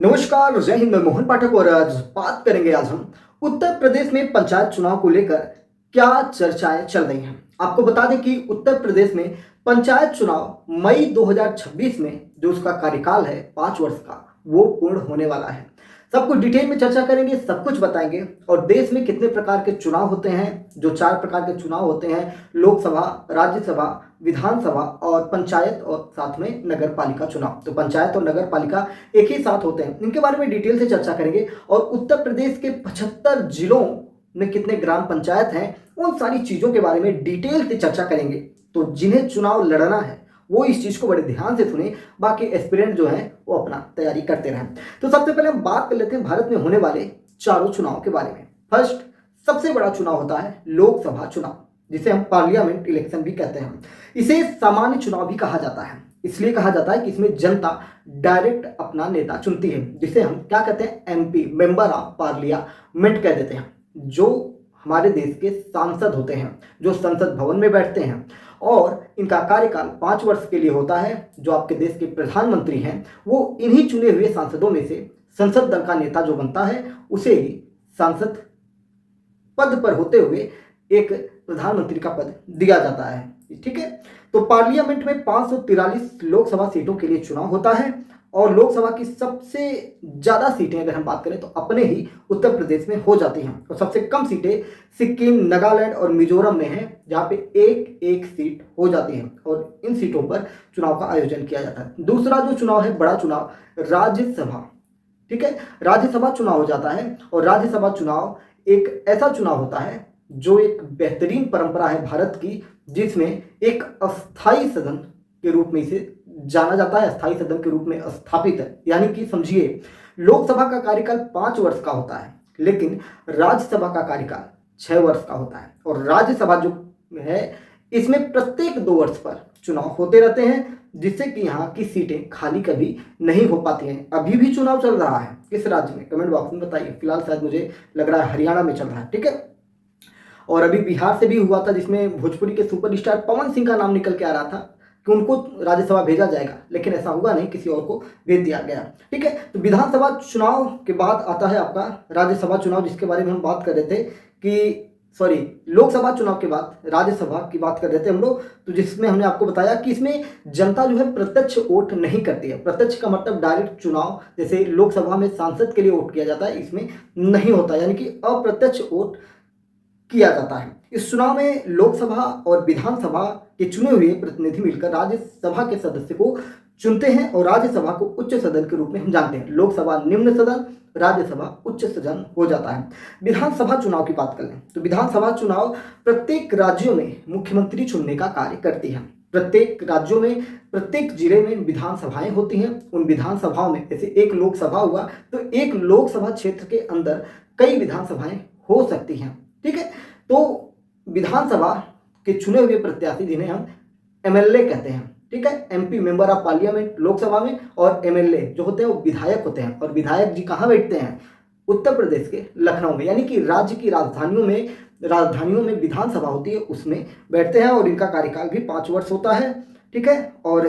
नमस्कार, जय हिंद। मैं मोहन पाठक और आज बात करेंगे हम उत्तर प्रदेश में पंचायत चुनाव को लेकर क्या चर्चाएं चल रही हैं। आपको बता दें कि उत्तर प्रदेश में पंचायत चुनाव मई 2026 में जो उसका कार्यकाल है 5 वर्ष का वो पूर्ण होने वाला है। सब कुछ डिटेल में चर्चा करेंगे, सब कुछ बताएंगे और देश में कितने प्रकार के चुनाव होते हैं। जो 4 प्रकार के चुनाव होते हैं, लोकसभा, राज्यसभा, विधानसभा और पंचायत और साथ में नगर पालिका चुनाव। तो पंचायत और नगर पालिका एक ही साथ होते हैं, इनके बारे में डिटेल से चर्चा करेंगे। और उत्तर प्रदेश के 75 जिलों में कितने ग्राम पंचायत हैं, उन सारी चीज़ों के बारे में डिटेल से चर्चा करेंगे। तो जिन्हें चुनाव लड़ना है वो इस चीज़ को बड़े ध्यान से सुने, बाकी एस्पिरेंट जो हैं वो अपना तैयारी करते रहें। तो सबसे पहले हम बात कर लेते हैं भारत में होने वाले चारों चुनाव के बारे में। फर्स्ट, सबसे बड़ा चुनाव होता है लोकसभा चुनाव, जिसे हम पार्लियामेंट इलेक्शन भी कहते हैं। इसे सामान्य चुनाव भी कहा जाता है, इसलिए कहा जाता है कि इसमें जनता डायरेक्ट अपना नेता चुनती है, जिसे हम क्या कहते हैं, एमपी, मेंबर ऑफ पार्लियामेंट कह देते हैं। जो हमारे देश के सांसद होते हैं, जो संसद भवन में बैठते हैं और इनका कार्यकाल 5 वर्ष के लिए होता है। जो आपके देश के प्रधानमंत्री हैं वो इन्हीं चुने हुए सांसदों में से संसद दल का नेता जो बनता है उसे ही सांसद पद पर होते हुए एक प्रधानमंत्री का पद दिया जाता है। ठीक है, तो पार्लियामेंट में 543 लोकसभा सीटों के लिए चुनाव होता है और लोकसभा की सबसे ज़्यादा सीटें अगर हम बात करें तो अपने ही उत्तर प्रदेश में हो जाती हैं और सबसे कम सीटें सिक्किम, नागालैंड और मिजोरम में हैं, जहाँ पे एक एक सीट हो जाती है और इन सीटों पर चुनाव का आयोजन किया जाता है। दूसरा जो चुनाव है, बड़ा चुनाव, राज्यसभा। ठीक है, राज्यसभा चुनाव हो जाता है और राज्यसभा चुनाव एक ऐसा चुनाव होता है जो एक बेहतरीन परंपरा है भारत की, जिसमें एक अस्थाई सदन के रूप में इसे जाना जाता है, अस्थाई सदन के रूप में स्थापित है। यानी कि समझिए, लोकसभा का कार्यकाल 5 वर्ष का होता है, लेकिन राज्यसभा का कार्यकाल 6 वर्ष का होता है। और राज्यसभा जो है इसमें प्रत्येक 2 वर्ष पर चुनाव होते रहते हैं, जिससे कि यहाँ की सीटें खाली कभी नहीं हो पाती हैं। अभी भी चुनाव चल रहा है किस राज्य में, कमेंट बॉक्स में बताइए। फिलहाल शायद मुझे लग रहा है हरियाणा में चल रहा है। ठीक है, और अभी बिहार से भी हुआ था, जिसमें भोजपुरी के सुपरस्टार पवन सिंह का नाम निकल के आ रहा था कि उनको राज्यसभा भेजा जाएगा, लेकिन ऐसा हुआ नहीं, किसी और को भेज दिया गया। ठीक है, तो विधानसभा चुनाव के बाद आता है आपका राज्यसभा चुनाव, जिसके बारे में हम बात कर रहे थे कि लोकसभा चुनाव के बाद राज्यसभा की बात कर रहे थे हम लोग। तो जिसमें हमने आपको बताया कि इसमें जनता जो है प्रत्यक्ष वोट नहीं करती है। प्रत्यक्ष का मतलब डायरेक्ट चुनाव, जैसे लोकसभा में सांसद के लिए वोट किया जाता है, इसमें नहीं होता, यानी कि अप्रत्यक्ष वोट किया जाता है। इस चुनाव में लोकसभा और विधानसभा के चुने हुए प्रतिनिधि मिलकर राज्यसभा के सदस्य को चुनते हैं और राज्यसभा को उच्च सदन के रूप में हम जानते हैं। लोकसभा निम्न सदन, राज्यसभा उच्च सदन हो जाता है। विधानसभा चुनाव की बात करें तो विधानसभा चुनाव प्रत्येक राज्यों में मुख्यमंत्री चुनने का कार्य करती है। प्रत्येक राज्यों में, प्रत्येक जिले में विधानसभाएं होती हैं। उन विधानसभाओं में जैसे एक लोकसभा हुआ तो एक लोकसभा क्षेत्र के अंदर कई विधानसभाएं हो सकती हैं। ठीक है, तो विधानसभा के चुने हुए प्रत्याशी जिन्हें हम एमएलए कहते हैं। ठीक है, MP, member of parliament Lok Sabha में, और एमएलए जो होते हैं वो विधायक होते हैं। और विधायक जी कहाँ बैठते हैं, उत्तर प्रदेश के लखनऊ में, यानी कि राज्य की राजधानियों में विधानसभा होती है, उसमें बैठते हैं और इनका कार्यकाल भी 5 वर्ष होता है। ठीक है, और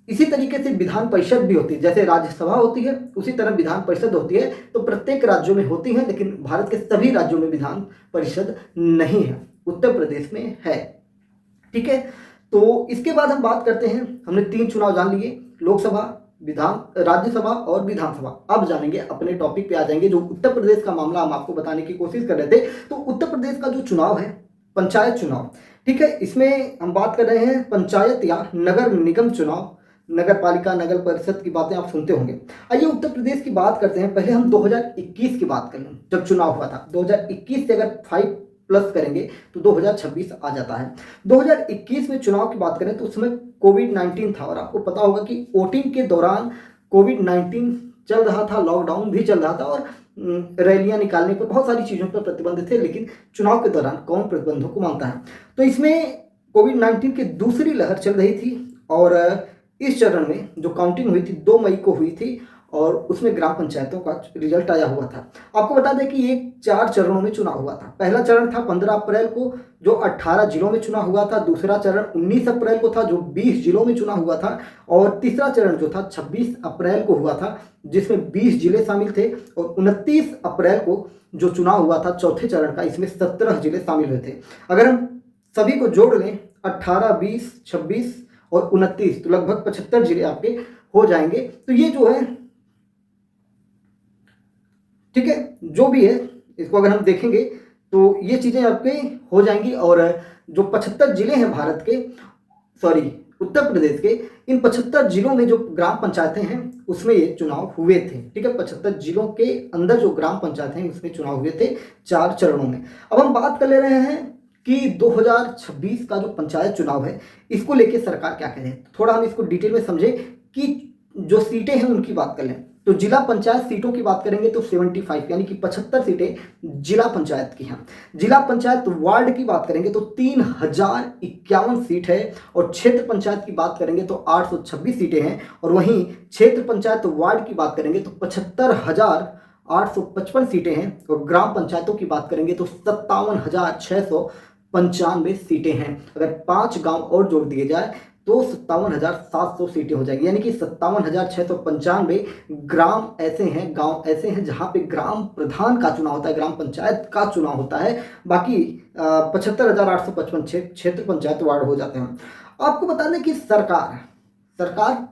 इसी तरीके से विधान परिषद भी होती है, जैसे राज्यसभा होती है उसी तरह विधान परिषद होती है। तो प्रत्येक राज्यों में होती है, लेकिन भारत के सभी राज्यों में विधान परिषद नहीं है, उत्तर प्रदेश में है। ठीक है, तो इसके बाद हम बात करते हैं, हमने 3 चुनाव जान लिए, लोकसभा, राज्यसभा और विधानसभा। अब जानेंगे अपने टॉपिक पे आ जाएंगे, जो उत्तर प्रदेश का मामला हम आपको बताने की कोशिश कर रहे थे। तो उत्तर प्रदेश का जो चुनाव है, पंचायत चुनाव, ठीक है, इसमें हम बात कर रहे हैं पंचायत या नगर निगम चुनाव, नगर पालिका, नगर परिषद की बातें आप सुनते होंगे। आइए उत्तर प्रदेश की बात करते हैं। पहले हम 2021 की बात कर लें, जब चुनाव हुआ था। 2021 से अगर 5+ करेंगे तो 2026 आ जाता है। 2021 में चुनाव की बात करें तो उसमें कोविड-19 था, और आपको पता होगा कि वोटिंग के दौरान कोविड-19 चल रहा था, लॉकडाउन भी चल रहा था और रैलियां निकालने पर, बहुत सारी चीज़ों पर प्रतिबंध थे। लेकिन चुनाव के दौरान कौन प्रतिबंधों को मानता है। तो इसमें कोविड-19 की दूसरी लहर चल रही थी और इस चरण में जो काउंटिंग हुई थी 2 मई को हुई थी और उसमें ग्राम पंचायतों का रिजल्ट आया हुआ था। आपको बता दें कि ये 4 चरणों में चुनाव हुआ था। पहला चरण था 15 अप्रैल को, जो 18 जिलों में चुनाव हुआ था। दूसरा चरण 19 अप्रैल को था, जो 20 जिलों में चुनाव हुआ था। और तीसरा चरण जो था 26 अप्रैल को हुआ था, जिसमें 20 जिले शामिल थे। और 29 अप्रैल को जो चुनाव हुआ था चौथे चरण का, इसमें 17 जिले शामिल हुए थे। अगर हम सभी को जोड़ लें 18, 20, 26 और 29, तो लगभग 75 जिले आपके हो जाएंगे। तो ये जो है, ठीक है, जो भी है इसको अगर हम देखेंगे तो ये चीज़ें आपके हो जाएंगी। और जो 75 जिले हैं भारत के, सॉरी उत्तर प्रदेश के, इन 75 जिलों में जो ग्राम पंचायतें हैं उसमें ये चुनाव हुए थे। ठीक है, 75 जिलों के अंदर जो ग्राम पंचायतें हैं उसमें चुनाव हुए थे 4 चरणों में। अब हम बात कर ले रहे हैं कि 2026 का जो पंचायत चुनाव है इसको लेके सरकार क्या कह रही है। थोड़ा हम इसको डिटेल में समझे कि जो सीटें हैं उनकी बात कर लें। तो जिला पंचायत सीटों की बात करेंगे तो 75 यानी कि 75 सीटें जिला पंचायत की हैं। जिला पंचायत वार्ड की बात करेंगे तो 3051 सीट है। और क्षेत्र पंचायत की बात करेंगे तो 826 सीटें हैं। और वहीं क्षेत्र पंचायत वार्ड की बात करेंगे तो 75,855 सीटें हैं। और ग्राम पंचायतों की बात करेंगे तो 57,695 सीटें हैं। अगर 5 गांव और जोड़ दिए जाए तो 57,700 सीटें हो जाएंगी। यानी कि 57,695 ग्राम ऐसे हैं, गांव ऐसे हैं जहां पे ग्राम प्रधान का चुनाव होता है, ग्राम पंचायत का चुनाव होता है। बाकी 75,855 क्षेत्र पंचायत वार्ड हो जाते हैं। आपको बता दें कि सरकार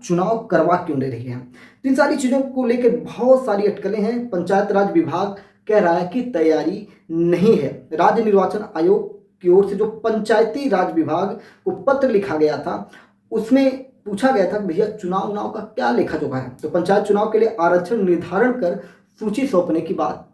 चुनाव करवा क्यों ले रही है। तो इन सारी चीज़ों को लेकर बहुत सारी अटकलें हैं। पंचायत राज विभाग कह रहा है कि तैयारी नहीं है। राज्य निर्वाचन आयोग की ओर से जो पंचायती राज विभाग को पत्र लिखा गया था उसमें पूछा गया था कि भैया चुनाव का क्या लेखा जोखा है। तो पंचायत चुनाव के लिए आरक्षण निर्धारण कर सूची सौंपने की बात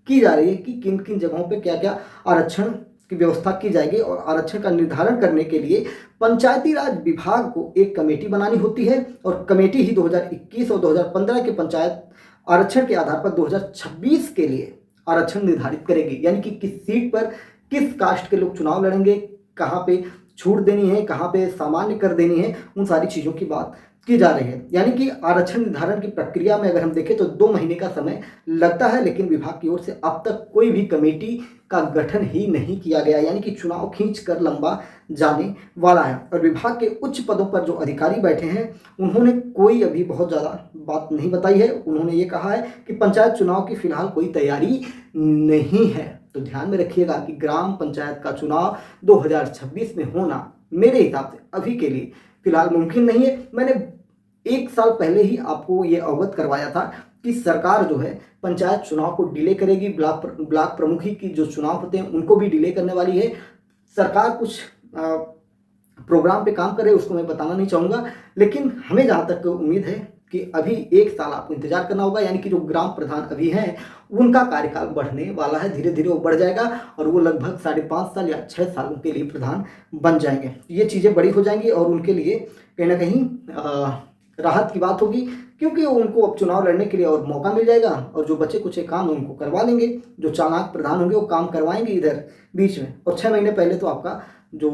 की जा रही है कि किन किन जगहों पे क्या क्या आरक्षण की व्यवस्था की जाएगी। और आरक्षण का निर्धारण करने के लिए पंचायती राज विभाग को एक कमेटी बनानी होती है। और कमेटी ही 2021 और 2015 के पंचायत आरक्षण के आधार पर 2026 के लिए आरक्षण निर्धारित करेगी। यानी कि किस सीट पर किस कास्ट के लोग चुनाव लड़ेंगे, कहाँ पे छूट देनी है, कहाँ पे सामान्य कर देनी है, उन सारी चीज़ों की बात की जा रही है। यानी कि आरक्षण निर्धारण की प्रक्रिया में अगर हम देखें तो 2 महीने का समय लगता है। लेकिन विभाग की ओर से अब तक कोई भी कमेटी का गठन ही नहीं किया गया। यानी कि चुनाव खींच कर लंबा जाने वाला है। और विभाग के उच्च पदों पर जो अधिकारी बैठे हैं उन्होंने कोई अभी बहुत ज़्यादा बात नहीं बताई है। उन्होंने ये कहा है कि पंचायत चुनाव की फिलहाल कोई तैयारी नहीं है। तो ध्यान में रखिएगा कि ग्राम पंचायत का चुनाव 2026 में होना मेरे हिसाब से अभी के लिए फिलहाल मुमकिन नहीं है। मैंने 1 साल पहले ही आपको ये अवगत करवाया था कि सरकार जो है पंचायत चुनाव को डिले करेगी। ब्लॉक प्रमुखी की जो चुनाव होते हैं उनको भी डिले करने वाली है। सरकार कुछ प्रोग्राम पे काम कर रहे हैं, उसको मैं बताना नहीं चाहूँगा। लेकिन हमें जहाँ तक उम्मीद है कि अभी 1 साल आपको इंतजार करना होगा। यानी कि जो ग्राम प्रधान अभी हैं उनका कार्यकाल बढ़ने वाला है, धीरे धीरे वो बढ़ जाएगा और वो लगभग 5.5 साल या 6 सालों के लिए प्रधान बन जाएंगे। ये चीज़ें बड़ी हो जाएंगी और उनके लिए कहीं ना कहीं राहत की बात होगी, क्योंकि उनको अब चुनाव लड़ने के लिए और मौका मिल जाएगा। और जो बचे कुछ काम उनको करवा लेंगे, जो चालाक प्रधान होंगे वो काम करवाएंगे इधर बीच में। और 6 महीने पहले तो आपका जो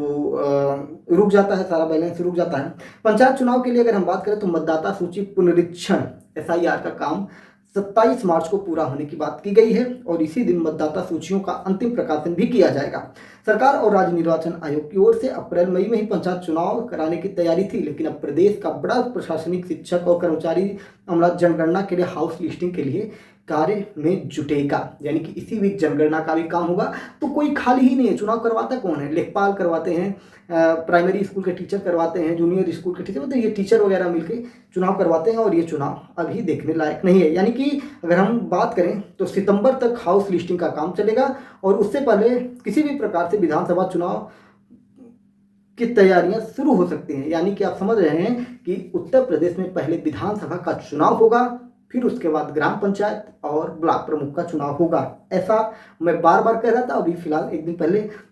रुक जाता है, सारा बैलेंस रुक जाता है। पंचायत चुनाव के लिए अगर हम बात करें तो मतदाता सूची पुनरीक्षण SIR का काम 27 मार्च को पूरा होने की बात की गई है। और इसी दिन मतदाता सूचियों का अंतिम प्रकाशन भी किया जाएगा। सरकार और राज्य निर्वाचन आयोग की ओर से अप्रैल मई में ही पंचायत चुनाव कराने की तैयारी थी। लेकिन अब प्रदेश का बड़ा प्रशासनिक, शिक्षक और कर्मचारी अमला जनगणना के लिए हाउस लिस्टिंग के लिए कार्य में जुटेगा। यानी कि इसी बीच जनगणना का भी काम होगा। तो कोई खाली ही नहीं है। चुनाव करवाता कौन है? लेखपाल करवाते हैं, प्राइमरी स्कूल के टीचर करवाते हैं, जूनियर स्कूल के टीचर, मतलब ये टीचर वगैरह मिलके चुनाव करवाते हैं। और ये चुनाव अभी देखने लायक नहीं है। यानी कि अगर हम बात करें तो सितंबर तक हाउस लिस्टिंग का काम चलेगा। और उससे पहले किसी भी प्रकार से विधानसभा चुनाव की तैयारियां शुरू हो सकती हैं। यानी कि आप समझ रहे हैं कि उत्तर प्रदेश में पहले विधानसभा का चुनाव होगा, फिर उसके बाद ग्राम पंचायत और ब्लॉक प्रमुख का चुनाव होगा। ऐसा मैं बार बार कह रहा था। अभी फिलहाल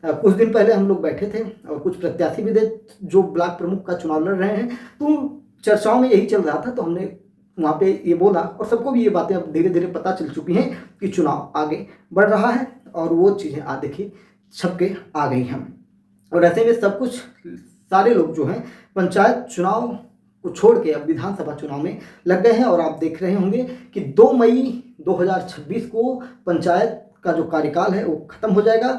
कुछ दिन पहले हम लोग बैठे थे और कुछ प्रत्याशी भी थे जो ब्लॉक प्रमुख का चुनाव लड़ रहे हैं। तो चर्चाओं में यही चल रहा था। तो हमने वहाँ पे ये बोला और सबको भी ये बातें अब धीरे धीरे पता चल चुकी हैं कि चुनाव आगे बढ़ रहा है। और वो चीज़ें देखिए छप के आ गई हैं। और ऐसे में सब कुछ सारे लोग जो हैं पंचायत चुनाव को छोड़ के अब विधानसभा चुनाव में लग गए हैं। और आप देख रहे होंगे कि 2 मई 2026 को पंचायत का जो कार्यकाल है वो खत्म हो जाएगा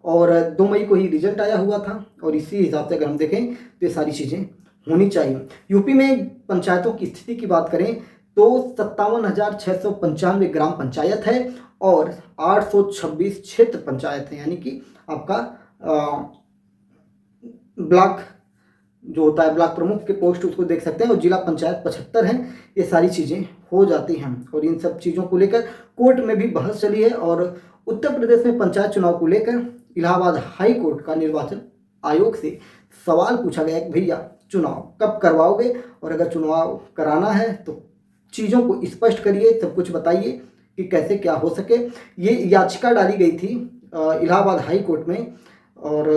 और 2 मई को ही रिजल्ट आया हुआ था और इसी हिसाब से अगर हम देखें तो ये सारी चीज़ें होनी चाहिए। यूपी में पंचायतों की स्थिति की बात करें तो 57,695 ग्राम पंचायत है और 826 क्षेत्र पंचायत है, यानी कि आपका ब्लॉक जो होता है ब्लॉक प्रमुख के पोस्ट उसको देख सकते हैं और जिला पंचायत 75 हैं। ये सारी चीज़ें हो जाती हैं और इन सब चीज़ों को लेकर कोर्ट में भी बहस चली है। और उत्तर प्रदेश में पंचायत चुनाव को लेकर इलाहाबाद हाई कोर्ट का निर्वाचन आयोग से सवाल पूछा गया कि भैया चुनाव कब करवाओगे और अगर चुनाव कराना है तो चीज़ों को स्पष्ट करिए, सब कुछ बताइए कि कैसे क्या हो सके। ये याचिका डाली गई थी इलाहाबाद हाई कोर्ट में और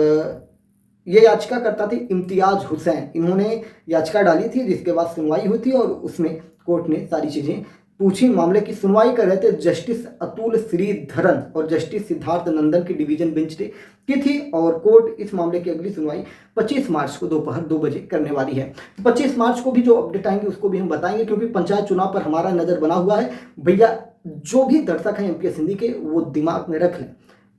ये याचिकाकर्ता थे इम्तियाज हुसैन। इन्होंने याचिका डाली थी जिसके बाद सुनवाई हुई थी और उसमें कोर्ट ने सारी चीज़ें पूछी। मामले की सुनवाई कर रहे थे जस्टिस अतुल श्रीधरन और जस्टिस सिद्धार्थ नंदन की डिवीजन बेंच की थी और कोर्ट इस मामले की अगली सुनवाई 25 मार्च को दोपहर 2 बजे करने वाली है। 25 मार्च को भी जो अपडेट आएंगे उसको भी हम बताएंगे क्योंकि पंचायत चुनाव पर हमारा नज़र बना हुआ है। भैया जो भी दर्शक हैं एमपीएस हिंदी के वो दिमाग में रख लें,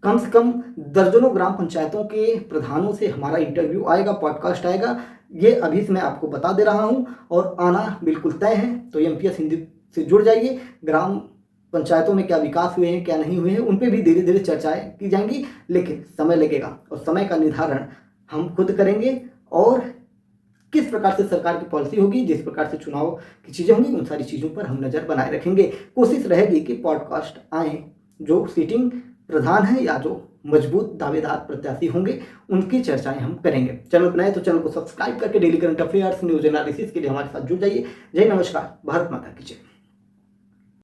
कम से कम दर्जनों ग्राम पंचायतों के प्रधानों से हमारा इंटरव्यू आएगा, पॉडकास्ट आएगा। ये अभी से मैं आपको बता दे रहा हूँ और आना बिल्कुल तय है। तो एमपीएस हिंदी से जुड़ जाइए। ग्राम पंचायतों में क्या विकास हुए हैं क्या नहीं हुए हैं उन पे भी धीरे धीरे चर्चाएं की जाएंगी, लेकिन समय लगेगा और समय का निर्धारण हम खुद करेंगे। और किस प्रकार से सरकार की पॉलिसी होगी, जिस प्रकार से चुनाव की चीज़ें होंगी, उन सारी चीज़ों पर हम नज़र बनाए रखेंगे। कोशिश रहेगी कि पॉडकास्ट आए जो सीटिंग प्रधान है या जो मजबूत दावेदार प्रत्याशी होंगे उनकी चर्चाएं हम करेंगे। चैनल बनाए तो चैनल को सब्सक्राइब करके daily current affairs news analysis के लिए हमारे साथ जुड़ जाइए। जय नमस्कार, भारत माता की जय।